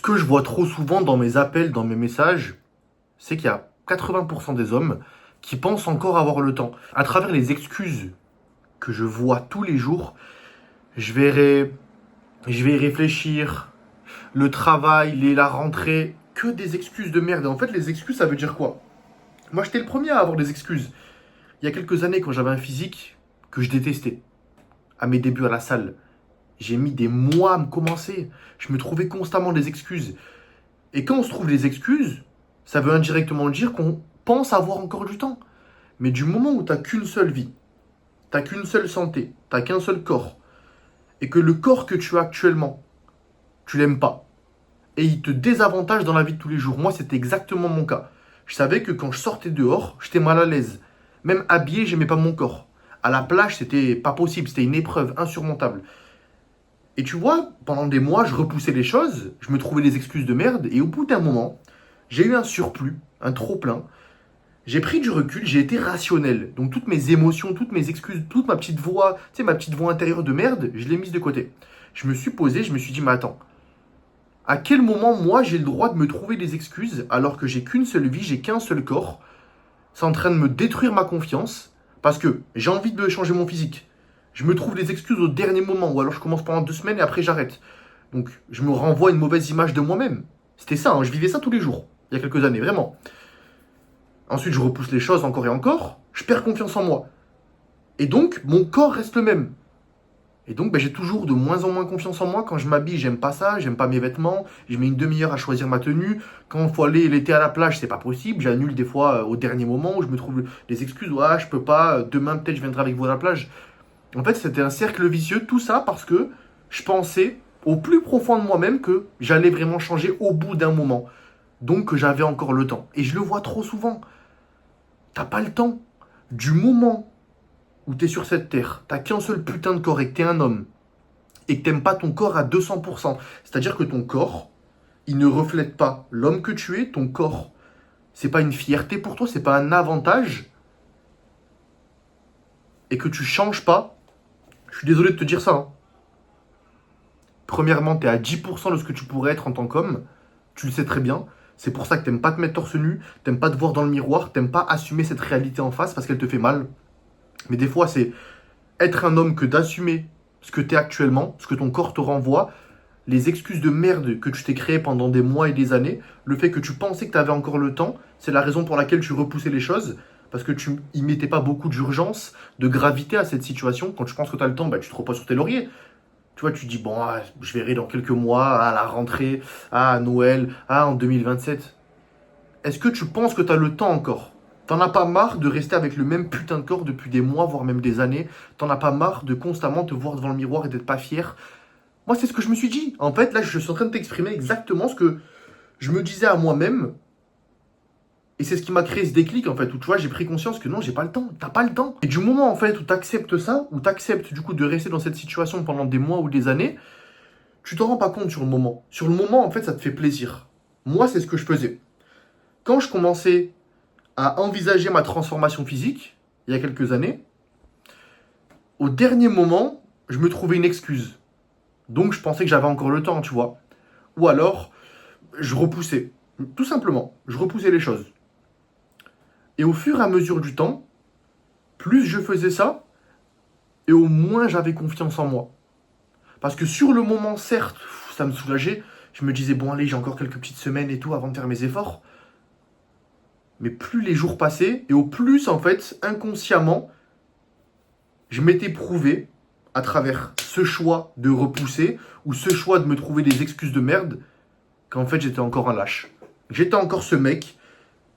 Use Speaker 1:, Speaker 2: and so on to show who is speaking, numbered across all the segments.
Speaker 1: que je vois trop souvent dans mes appels, dans mes messages, c'est qu'il y a 80% des hommes qui pensent encore avoir le temps. À travers les excuses que je vois tous les jours, je verrai, je vais y réfléchir, le travail, la rentrée, que des excuses de merde. Et en fait, les excuses, ça veut dire quoi? Moi, j'étais le premier à avoir des excuses. Il y a quelques années, quand j'avais un physique que je détestais, à mes débuts à la salle, j'ai mis des mois à me commencer. Je me trouvais constamment des excuses. Et quand on se trouve des excuses, ça veut indirectement dire qu'on pense avoir encore du temps. Mais du moment où tu n'as qu'une seule vie, tu n'as qu'une seule santé, tu n'as qu'un seul corps, et que le corps que tu as actuellement, tu l'aimes pas, et il te désavantage dans la vie de tous les jours. Moi, c'était exactement mon cas. Je savais que quand je sortais dehors, j'étais mal à l'aise. Même habillé, j'aimais pas mon corps. À la plage, c'était pas possible, c'était une épreuve insurmontable. Et tu vois, pendant des mois, je repoussais les choses, je me trouvais des excuses de merde, et au bout d'un moment, j'ai eu un surplus, un trop-plein. J'ai pris du recul, j'ai été rationnel. Donc toutes mes émotions, toutes mes excuses, toute ma petite voix, tu sais, ma petite voix intérieure de merde, je l'ai mise de côté. Je me suis posé, je me suis dit, mais attends, à quel moment moi j'ai le droit de me trouver des excuses alors que j'ai qu'une seule vie, j'ai qu'un seul corps? C'est en train de me détruire ma confiance parce que j'ai envie de changer mon physique. Je me trouve des excuses au dernier moment ou alors je commence pendant 2 semaines et après j'arrête. Donc je me renvoie une mauvaise image de moi-même. C'était ça, hein, je vivais ça tous les jours, il y a quelques années, vraiment. Ensuite, je repousse les choses encore et encore, je perds confiance en moi. Et donc, mon corps reste le même. Et donc, j'ai toujours de moins en moins confiance en moi. Quand je m'habille, j'aime pas ça, j'aime pas mes vêtements. Je mets une demi-heure à choisir ma tenue. Quand il faut aller l'été à la plage, c'est pas possible. J'annule des fois au dernier moment où je me trouve des excuses. Ouais, je peux pas. Demain, peut-être, je viendrai avec vous à la plage. En fait, c'était un cercle vicieux. Tout ça parce que je pensais au plus profond de moi-même que j'allais vraiment changer au bout d'un moment. Donc, que j'avais encore le temps. Et je le vois trop souvent. T'as pas le temps. Du moment où t'es sur cette terre, t'as qu'un seul putain de corps et que t'es un homme, et que t'aimes pas ton corps à 200%, c'est-à-dire que ton corps, il ne reflète pas l'homme que tu es, ton corps, c'est pas une fierté pour toi, c'est pas un avantage, et que tu changes pas, je suis désolé de te dire ça, hein. Premièrement, t'es à 10% de ce que tu pourrais être en tant qu'homme, tu le sais très bien. C'est pour ça que t'aimes pas te mettre torse nu, t'aimes pas te voir dans le miroir, t'aimes pas assumer cette réalité en face parce qu'elle te fait mal. Mais des fois, c'est être un homme que d'assumer ce que tu es actuellement, ce que ton corps te renvoie, les excuses de merde que tu t'es créées pendant des mois et des années, le fait que tu pensais que tu avais encore le temps, c'est la raison pour laquelle tu repoussais les choses, parce que tu y mettais pas beaucoup d'urgence, de gravité à cette situation. Quand tu penses que tu as le temps, tu te reposes sur tes lauriers. Tu vois, tu te dis, bon, je verrai dans quelques mois, à la rentrée, à Noël, en 2027. Est-ce que tu penses que tu as le temps encore? T'en as pas marre de rester avec le même putain de corps depuis des mois, voire même des années? T'en as pas marre de constamment te voir devant le miroir et d'être pas fier? Moi, c'est ce que je me suis dit. En fait, là, je suis en train de t'exprimer exactement ce que je me disais à moi-même. Et c'est ce qui m'a créé ce déclic, en fait, où tu vois, j'ai pris conscience que non, j'ai pas le temps. T'as pas le temps. Et du moment, en fait, où t'acceptes ça, où t'acceptes, du coup, de rester dans cette situation pendant des mois ou des années, tu t'en rends pas compte sur le moment. Sur le moment, en fait, ça te fait plaisir. Moi, c'est ce que je faisais. Quand je commençais à envisager ma transformation physique, il y a quelques années, au dernier moment, je me trouvais une excuse. Donc je pensais que j'avais encore le temps, tu vois. Ou alors, je repoussais. Tout simplement, je repoussais les choses. Et au fur et à mesure du temps, plus je faisais ça, et au moins j'avais confiance en moi. Parce que sur le moment, certes, ça me soulageait. Je me disais, bon allez, j'ai encore quelques petites semaines et tout avant de faire mes efforts. Mais plus les jours passaient, et au plus, en fait, inconsciemment, je m'étais prouvé, à travers ce choix de repousser, ou ce choix de me trouver des excuses de merde, qu'en fait j'étais encore un lâche. J'étais encore ce mec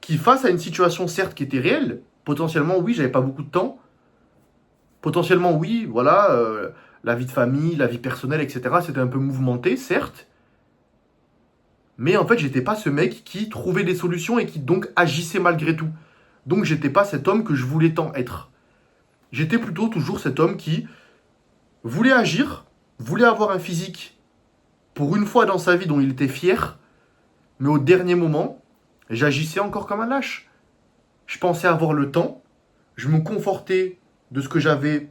Speaker 1: qui, face à une situation certes qui était réelle, potentiellement oui, j'avais pas beaucoup de temps, potentiellement oui, voilà, la vie de famille, la vie personnelle, etc., c'était un peu mouvementé, certes, mais en fait j'étais pas ce mec qui trouvait des solutions et qui donc agissait malgré tout. Donc j'étais pas cet homme que je voulais tant être. J'étais plutôt toujours cet homme qui voulait agir, voulait avoir un physique pour une fois dans sa vie dont il était fier, mais au dernier moment, j'agissais encore comme un lâche. Je pensais avoir le temps, je me confortais de ce que j'avais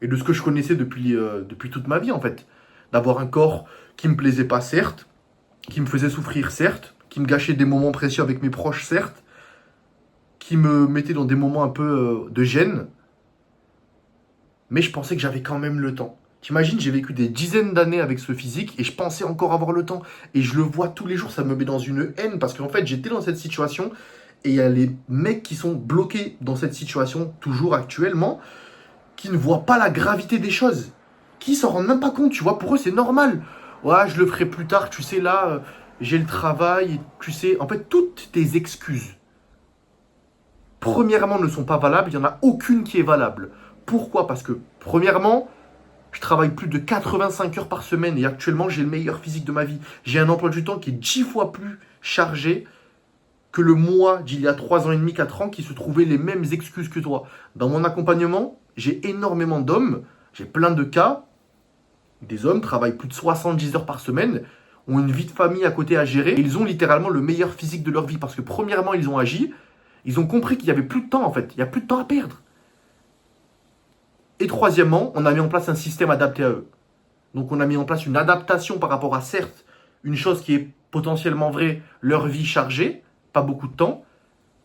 Speaker 1: et de ce que je connaissais depuis toute ma vie en fait. D'avoir un corps qui me plaisait pas certes, qui me faisait souffrir, certes, qui me gâchait des moments précieux avec mes proches, certes, qui me mettait dans des moments un peu de gêne, mais je pensais que j'avais quand même le temps. T'imagines, j'ai vécu des dizaines d'années avec ce physique et je pensais encore avoir le temps. Et je le vois tous les jours, ça me met dans une haine parce qu'en fait, j'étais dans cette situation et il y a les mecs qui sont bloqués dans cette situation, toujours actuellement, qui ne voient pas la gravité des choses, qui s'en rendent même pas compte, tu vois. Pour eux, c'est normal. Ouais, je le ferai plus tard, tu sais, là, j'ai le travail, tu sais. En fait, toutes tes excuses, premièrement, ne sont pas valables, il n'y en a aucune qui est valable. Pourquoi? Parce que, premièrement, je travaille plus de 85 heures par semaine et actuellement, j'ai le meilleur physique de ma vie. J'ai un emploi du temps qui est 10 fois plus chargé que le mois d'il y a 3 ans et demi, 4 ans, qui se trouvaient les mêmes excuses que toi. Dans mon accompagnement, j'ai énormément d'hommes, j'ai plein de cas. Des hommes travaillent plus de 70 heures par semaine, ont une vie de famille à côté à gérer, et ils ont littéralement le meilleur physique de leur vie. Parce que premièrement, ils ont agi, ils ont compris qu'il n'y avait plus de temps en fait, il n'y a plus de temps à perdre. Et troisièmement, on a mis en place un système adapté à eux. Donc on a mis en place une adaptation par rapport à, certes, une chose qui est potentiellement vraie, leur vie chargée, pas beaucoup de temps,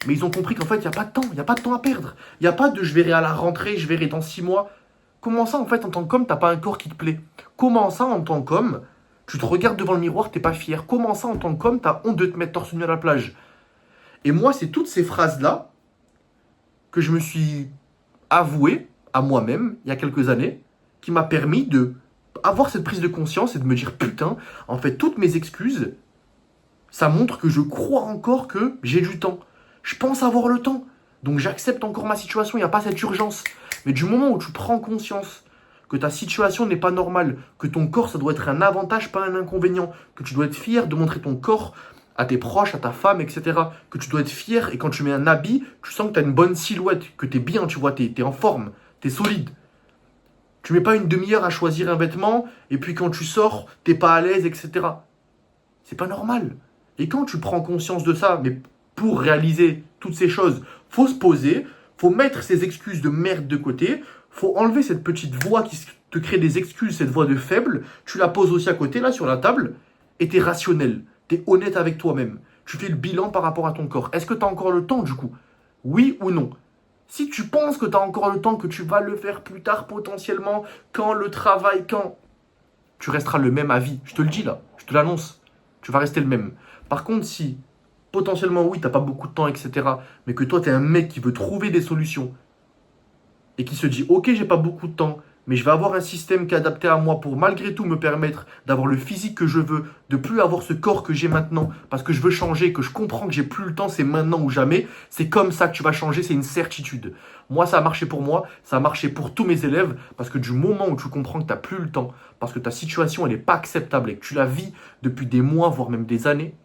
Speaker 1: mais ils ont compris qu'en fait, il n'y a pas de temps, il n'y a pas de temps à perdre. Il n'y a pas de je verrai à la rentrée, je verrai dans 6 mois. Comment ça, en fait, en tant qu'homme, t'as pas un corps qui te plaît? Comment ça, en tant qu'homme, tu te regardes devant le miroir, t'es pas fier? Comment ça, en tant qu'homme, t'as honte de te mettre torse nu à la plage? Et moi, c'est toutes ces phrases-là que je me suis avoué à moi-même, il y a quelques années, qui m'a permis de avoir cette prise de conscience et de me dire, putain, en fait, toutes mes excuses, ça montre que je crois encore que j'ai du temps. Je pense avoir le temps. Donc j'accepte encore ma situation, il n'y a pas cette urgence. Mais du moment où tu prends conscience que ta situation n'est pas normale, que ton corps, ça doit être un avantage, pas un inconvénient, que tu dois être fier de montrer ton corps à tes proches, à ta femme, etc. Que tu dois être fier et quand tu mets un habit, tu sens que tu as une bonne silhouette, que tu es bien, tu vois, tu es en forme, tu es solide. Tu mets pas une demi-heure à choisir un vêtement et puis quand tu sors, t'es pas à l'aise, etc. C'est pas normal. Et quand tu prends conscience de ça, mais pour réaliser toutes ces choses, faut se poser, faut mettre ces excuses de merde de côté, faut enlever cette petite voix qui te crée des excuses, cette voix de faible, tu la poses aussi à côté, là, sur la table, et t'es rationnel, t'es honnête avec toi-même. Tu fais le bilan par rapport à ton corps. Est-ce que tu as encore le temps, du coup? Oui ou non? Si tu penses que tu as encore le temps, que tu vas le faire plus tard potentiellement, quand le travail, quand... Tu resteras le même à vie. Je te le dis là, je te l'annonce. Tu vas rester le même. Par contre, si potentiellement, oui, t'as pas beaucoup de temps, etc., mais que toi, tu es un mec qui veut trouver des solutions et qui se dit, ok, j'ai pas beaucoup de temps, mais je vais avoir un système qui est adapté à moi pour malgré tout me permettre d'avoir le physique que je veux, de plus avoir ce corps que j'ai maintenant, parce que je veux changer, que je comprends que j'ai plus le temps, c'est maintenant ou jamais. C'est comme ça que tu vas changer, c'est une certitude. Moi, ça a marché pour moi, ça a marché pour tous mes élèves, parce que du moment où tu comprends que tu n'as plus le temps, parce que ta situation, elle n'est pas acceptable et que tu la vis depuis des mois, voire même des années,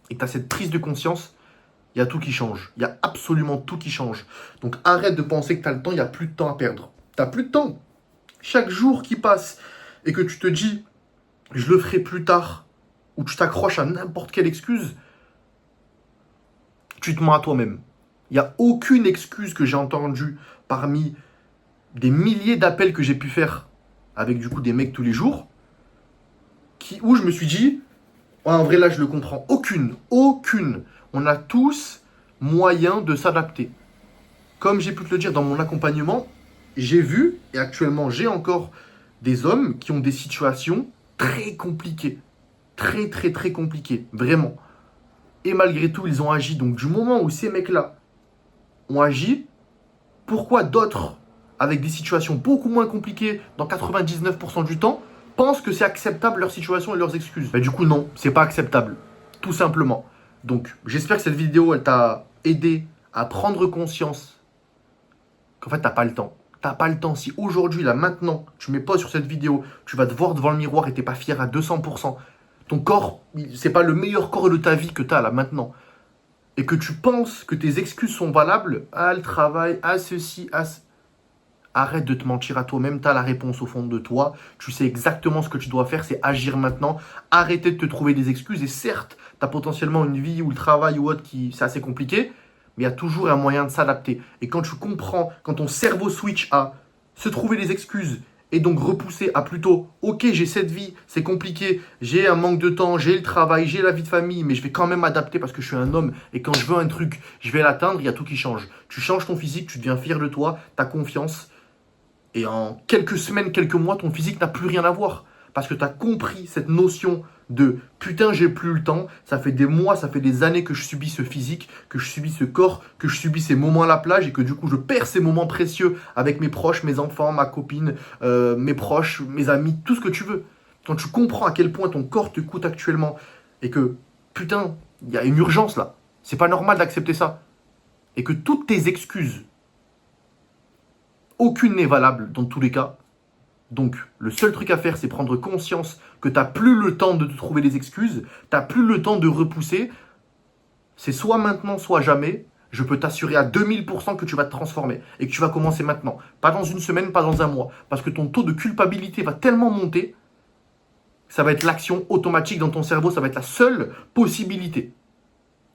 Speaker 1: et que tu as cette prise de conscience, il y a tout qui change. Il y a absolument tout qui change. Donc arrête de penser que tu as le temps, il n'y a plus de temps à perdre. Tu n'as plus de temps. Chaque jour qui passe et que tu te dis, je le ferai plus tard, ou tu t'accroches à n'importe quelle excuse, tu te mens à toi-même. Il n'y a aucune excuse que j'ai entendue parmi des milliers d'appels que j'ai pu faire avec du coup des mecs tous les jours, où je me suis dit, ouais, en vrai là je le comprends. Aucune, aucune. On a tous moyen de s'adapter. Comme j'ai pu te le dire dans mon accompagnement, j'ai vu, et actuellement j'ai encore des hommes qui ont des situations très compliquées. Très très très compliquées, vraiment. Et malgré tout, ils ont agi. Donc du moment où ces mecs-là ont agi, pourquoi d'autres, avec des situations beaucoup moins compliquées dans 99% du temps, pensent que c'est acceptable leur situation et leurs excuses? Du coup, non, c'est pas acceptable. Tout simplement. Donc, j'espère que cette vidéo, elle t'a aidé à prendre conscience qu'en fait, t'as pas le temps. T'as pas le temps. Si aujourd'hui, là, maintenant, tu mets pause sur cette vidéo, tu vas te voir devant le miroir et t'es pas fier à 200%. Ton corps, c'est pas le meilleur corps de ta vie que t'as là, maintenant. Et que tu penses que tes excuses sont valables, à le travail, à ceci, à... Arrête de te mentir à toi-même, tu as la réponse au fond de toi, tu sais exactement ce que tu dois faire, c'est agir maintenant, arrêter de te trouver des excuses, et certes, tu as potentiellement une vie ou le travail ou autre qui c'est assez compliqué, mais il y a toujours un moyen de s'adapter. Et quand tu comprends, quand ton cerveau switch à se trouver des excuses et donc repousser à plutôt, ok, j'ai cette vie, c'est compliqué, j'ai un manque de temps, j'ai le travail, j'ai la vie de famille, mais je vais quand même m'adapter parce que je suis un homme et quand je veux un truc, je vais l'atteindre, il y a tout qui change. Tu changes ton physique, tu deviens fier de toi, tu as confiance et en quelques semaines, quelques mois, ton physique n'a plus rien à voir. Parce que tu as compris cette notion de putain, j'ai plus le temps. Ça fait des mois, ça fait des années que je subis ce physique, que je subis ce corps, que je subis ces moments à la plage et que du coup, je perds ces moments précieux avec mes proches, mes enfants, ma copine, mes proches, mes amis, tout ce que tu veux. Quand tu comprends à quel point ton corps te coûte actuellement et que putain, il y a une urgence là. C'est pas normal d'accepter ça. Et que toutes tes excuses, aucune n'est valable dans tous les cas. Donc, le seul truc à faire, c'est prendre conscience que tu n'as plus le temps de te trouver des excuses, tu n'as plus le temps de repousser. C'est soit maintenant, soit jamais. Je peux t'assurer à 2000% que tu vas te transformer et que tu vas commencer maintenant. Pas dans une semaine, pas dans un mois. Parce que ton taux de culpabilité va tellement monter, ça va être l'action automatique dans ton cerveau, ça va être la seule possibilité.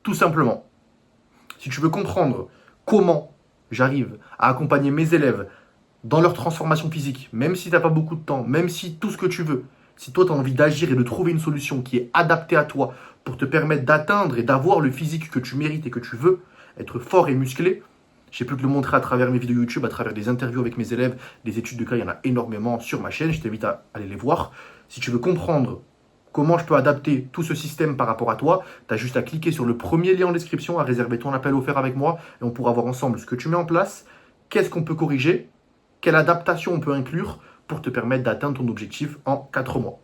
Speaker 1: Tout simplement. Si tu veux comprendre comment j'arrive à accompagner mes élèves dans leur transformation physique, même si tu n'as pas beaucoup de temps, même si tout ce que tu veux, si toi tu as envie d'agir et de trouver une solution qui est adaptée à toi pour te permettre d'atteindre et d'avoir le physique que tu mérites et que tu veux, être fort et musclé, j'ai pu te le montrer à travers mes vidéos YouTube, à travers des interviews avec mes élèves, des études de cas, il y en a énormément sur ma chaîne, je t'invite à aller les voir. Si tu veux comprendre comment je peux adapter tout ce système par rapport à toi, tu as juste à cliquer sur le premier lien en description, à réserver ton appel offert avec moi et on pourra voir ensemble ce que tu mets en place, qu'est-ce qu'on peut corriger, quelle adaptation on peut inclure pour te permettre d'atteindre ton objectif en 4 mois.